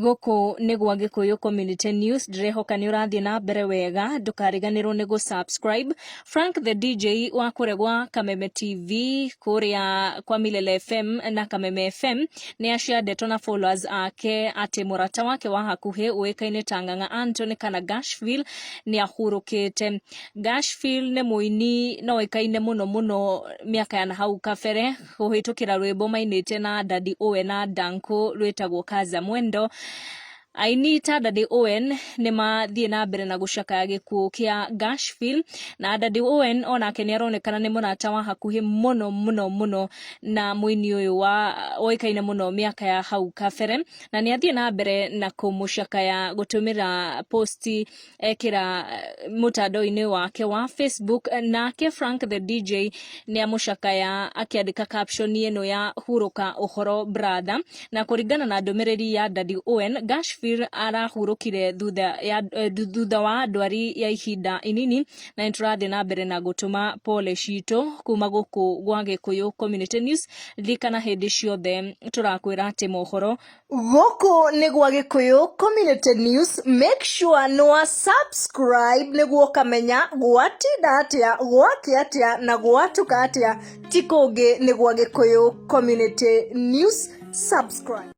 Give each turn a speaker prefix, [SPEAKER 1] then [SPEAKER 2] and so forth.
[SPEAKER 1] Guku ni gwa Gikuyu Community News. Ndirehoka ni urathie na mbere wega, ndukariganirwo ni subscribe. Frank the DJ wa kuregwa Kameme TV kuria kwa Milele FM na Kameme FM ni aciandetwo na followers ake ati Murata wake wa hakuhi uikaine tanganga Anthony kana Ngashville ni ahurukite. Ngashville ni muini no uikaine muno miaka ya hau kabere kuhitukira rwimbo mainite na Daddy Owen na Danko rwetagwo Kaza Mwendo. Ainita Daddy Owen ni mathie na mbere na Guchakaya Gikuo kia Ngashville na Daddy Owen onake ni aronekana ni Murata wa hakuhi muno na muini uyu wa oikaine muno miaka ya hau kabere na ni athie na mbere na kumuchakaya gutumira posti ekira mutandao-ini wake wa Facebook. Nake Frank the DJ ni amuchakaya akiandika caption ino ya huruka uhoro brother, na kuringana na ndumiriri ya Daddy Owen, Ngashville arahurukire thutha wa ndwari ya ihinda inini na niturathie na mbere na gutuma pole cito kuma guku gwa Gikuyu Community News. Thikana hindi ciothe turakwira ati mohoro guku ni gwa Gikuyu Community News. Make sure no subscribe niguo kamenya gwatinda atia gwake atia na gwatuka atia tikungi ni gwa Gikuyu Community News. Subscribe.